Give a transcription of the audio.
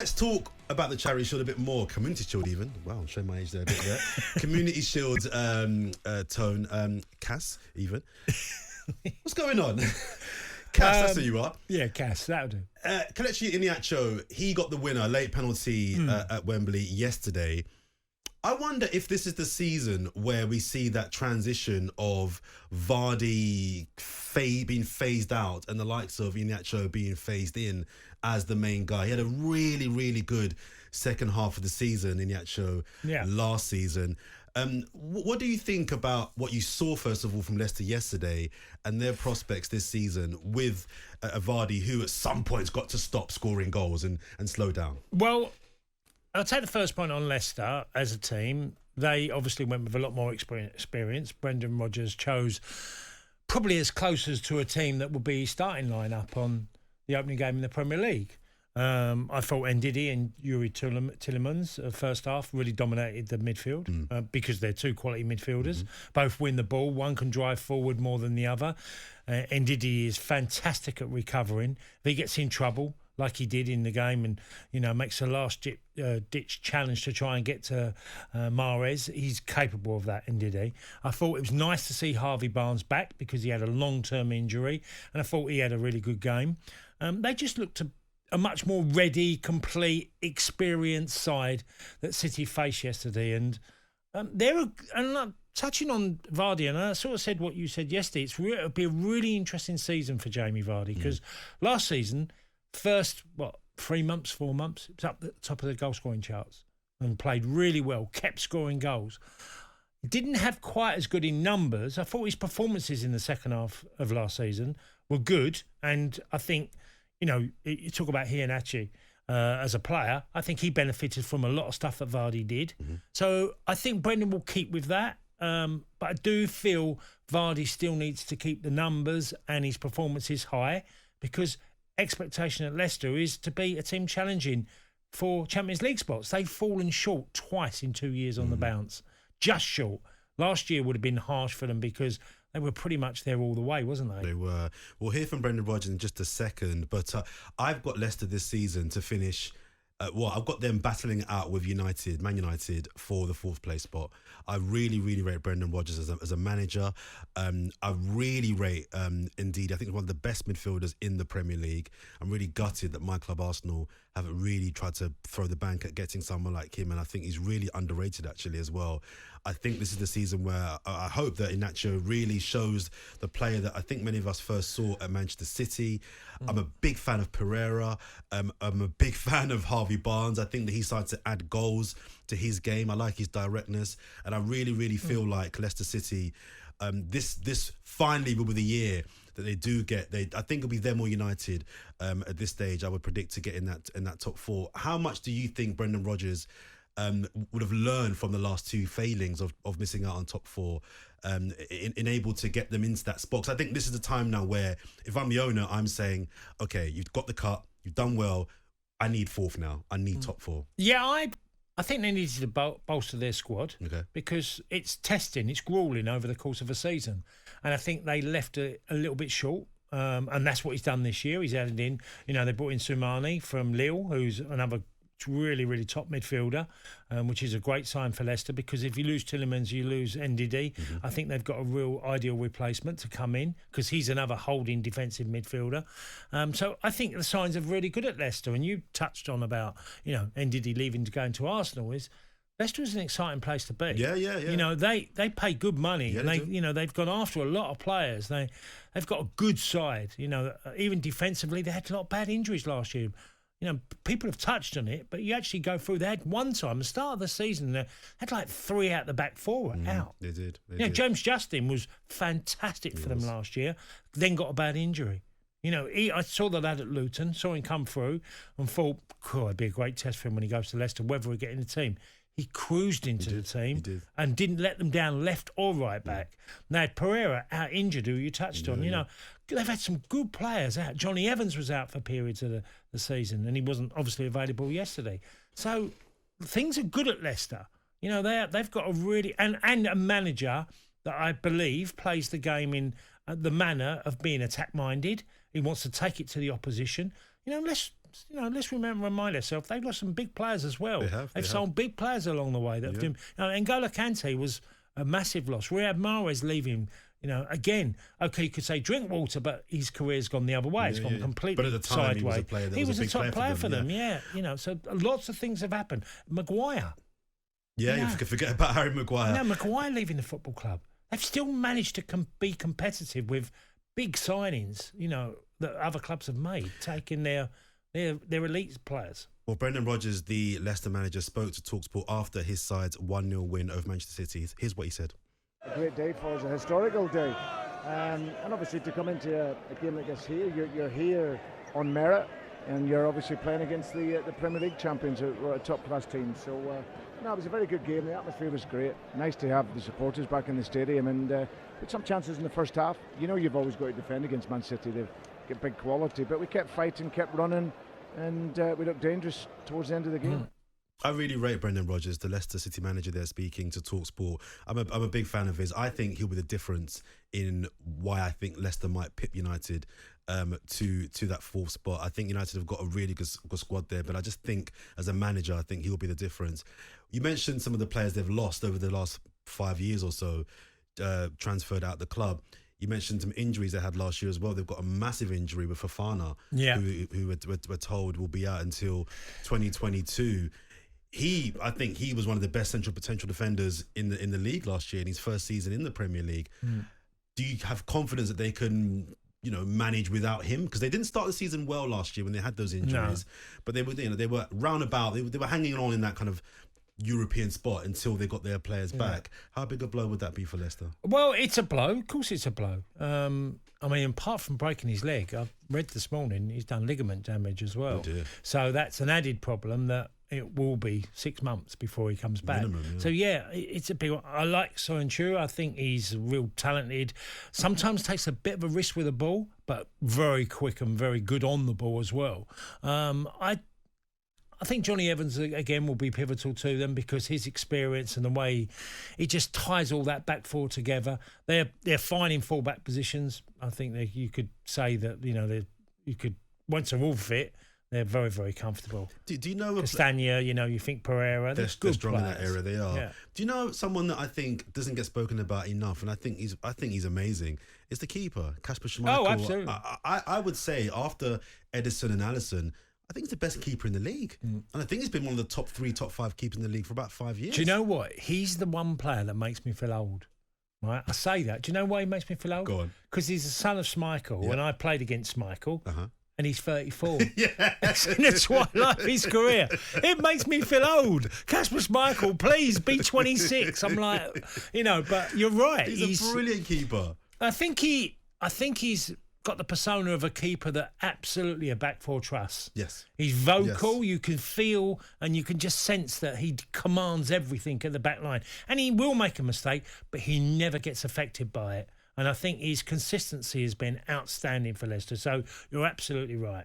Let's talk about the Charity Shield a bit more. Community Shield even. Wow, I'm showing my age there a bit there. Community Shield tone. Cass even. What's going on? Cass, that's who you are. Yeah, Cass, that'll do. Kelechi Iheanacho, he got the winner, late penalty at Wembley yesterday. I wonder if this is the season where we see that transition of Vardy being phased out and the likes of Iheanacho being phased in as the main guy. He had a really, really good second half of the season, Iheanacho, last season. What do you think about what you saw, first of all, from Leicester yesterday and their prospects this season with a Vardy who at some points got to stop scoring goals and slow down? Well, I'll take the first point on Leicester as a team. They obviously went with a lot more experience. Brendan Rodgers chose probably as close as to a team that would be starting lineup on the opening game in the Premier League. I thought Ndidi and Yuri Tielemans first half really dominated the midfield because they're two quality midfielders. Both win the ball. One can drive forward more than the other. Ndidi is fantastic at recovering. If he gets in trouble, like he did in the game, and makes a last ditch challenge to try and get to Mahrez. He's capable of that, Ndidi. I thought it was nice to see Harvey Barnes back because he had a long-term injury, and I thought he had a really good game. They just looked a much more ready, complete, experienced side that City faced yesterday, and touching on Vardy, and I sort of said what you said yesterday. It'll be a really interesting season for Jamie Vardy because last season, first 3 months, 4 months, it was up at the top of the goal scoring charts and played really well, kept scoring goals. Didn't have quite as good in numbers. I thought his performances in the second half of last season were good, and I think you talk about Iheanacho as a player. I think he benefited from a lot of stuff that Vardy did. So I think Brendan will keep with that. But I do feel Vardy still needs to keep the numbers and his performances high because expectation at Leicester is to be a team challenging for Champions League spots. They've fallen short twice in 2 years on the bounce. Just short. Last year would have been harsh for them because they were pretty much there all the way, wasn't they? They were. We'll hear from Brendan Rodgers in just a second, but I've got Leicester this season to finish. I've got them battling it out with Man United, for the fourth place spot. I really, really rate Brendan Rodgers as a manager. I really rate, indeed, I think he's one of the best midfielders in the Premier League. I'm really gutted that my club, Arsenal, haven't really tried to throw the bank at getting someone like him, and I think he's really underrated, actually, as well. I think this is the season where I hope that Iheanacho really shows the player that I think many of us first saw at Manchester City. I'm a big fan of Pereira. I'm a big fan of Harvey Barnes. I think that he started to add goals to his game. I like his directness, and I really, really feel like Leicester City, this finally will be the year that they do get. I think it'll be them or United at this stage. I would predict to get in that top four. How much do you think Brendan Rodgers would have learned from the last two failings of missing out on top four, able to get them into that spot? 'Cause I think this is the time now where, if I'm the owner, I'm saying, okay, you've got the cut, you've done well, I need fourth now, I need top four. Yeah, I think they needed to bolster their squad because it's testing, it's gruelling over the course of a season, and I think they left it a little bit short. And that's what he's done this year. He's added in, they brought in Soumani from Lille, who's another really, really top midfielder, which is a great sign for Leicester because if you lose Tielemans, you lose Ndidi. I think they've got a real ideal replacement to come in because he's another holding defensive midfielder. So I think the signs are really good at Leicester. And you touched on about, Ndidi leaving to go into Arsenal is Leicester is an exciting place to be. Yeah. They pay good money. Yeah, and they've gone after a lot of players. They've got a good side. Even defensively, they had a lot of bad injuries last year. People have touched on it, but you actually go through. They had one time, the start of the season, they had like 3 out the back 4 out. They did. James Justin was fantastic for them last year, then got a bad injury. I saw the lad at Luton, saw him come through and thought, it'd be a great test for him when he goes to Leicester, whether we get in the team. He cruised into the team and didn't let them down left or right back. They had Pereira out injured, who you touched on. They've had some good players out. Johnny Evans was out for periods of the season and he wasn't obviously available yesterday. So things are good at Leicester. They've got a really... And a manager that I believe plays the game in the manner of being attack-minded. He wants to take it to the opposition. let's remind ourselves, they've lost some big players as well. They've sold big players along the way. N'Golo Kante was a massive loss. Riyad Mahrez leaving. Again, okay, you could say Drinkwater, but his career's gone the other way. It's gone completely sideways. But at the time, he was a top player for them. So lots of things have happened. Maguire. Yeah, you forget about Harry Maguire. No, Maguire leaving the football club. They've still managed to be competitive with big signings, that other clubs have made, taking their elite players. Well, Brendan Rodgers, the Leicester manager, spoke to talkSPORT after his side's 1-0 win over Manchester City. Here's what he said. A great day for us, a historical day. And obviously to come into a game like this here, you're here on merit, and you're obviously playing against the Premier League champions, who are a top-class team. So, it was a very good game. The atmosphere was great. Nice to have the supporters back in the stadium, and with some chances in the first half. You've always got to defend against Man City. They've got big quality, but we kept fighting, kept running, and we looked dangerous towards the end of the game. I really rate Brendan Rodgers, the Leicester City manager there, speaking to talkSPORT. I'm a big fan of his. I think he'll be the difference in why I think Leicester might pip United to that fourth spot. I think United have got a really good squad there, but I just think as a manager, I think he'll be the difference. You mentioned some of the players they've lost over the last 5 years or so, transferred out the club. You mentioned some injuries they had last year as well. They've got a massive injury with Fofana, who we're told will be out until 2022. I think he was one of the best central potential defenders in the league last year in his first season in the Premier League. Do you have confidence that they can, manage without him? Because they didn't start the season well last year when they had those injuries, but they were roundabout. They were hanging on in that kind of European spot until they got their players back. How big a blow would that be for Leicester? Well, it's a blow. Of course, it's a blow. Apart from breaking his leg, I read this morning he's done ligament damage as well. Oh dear. So that's an added problem that it will be 6 months before he comes back. Minimum, yeah. So, it's a big one. I like Soyuncu. I think he's real talented. Sometimes takes a bit of a risk with the ball, but very quick and very good on the ball as well. I think Johnny Evans, again, will be pivotal to them because his experience and the way he just ties all that back four together. They're fine in full-back positions. I think you could say that, once they're all fit, they're very, very comfortable. Do you know Castagna? You think Pereira. They're good strong players. in that area. They are. Yeah. Do you know someone that I think doesn't get spoken about enough, and I think he's amazing? It's the keeper, Kasper Schmeichel. Oh, absolutely. I would say after Edison and Alisson, I think he's the best keeper in the league, and I think he's been one of the top 3, top 5 keepers in the league for about 5 years. Do you know what? He's the one player that makes me feel old. Right, I say that. Do you know why he makes me feel old? Go on. Because he's the son of Schmeichel, and I played against Schmeichel. And he's 34. Yeah. It's in the twilight of his career. It makes me feel old. Kasper Schmeichel, please be 26. I'm like, but you're right. He's a brilliant keeper. I think he's got the persona of a keeper that absolutely a back four trusts. Yes. He's vocal. Yes. You can feel and you can just sense that he commands everything at the back line. And he will make a mistake, but he never gets affected by it. And I think his consistency has been outstanding for Leicester. So you're absolutely right.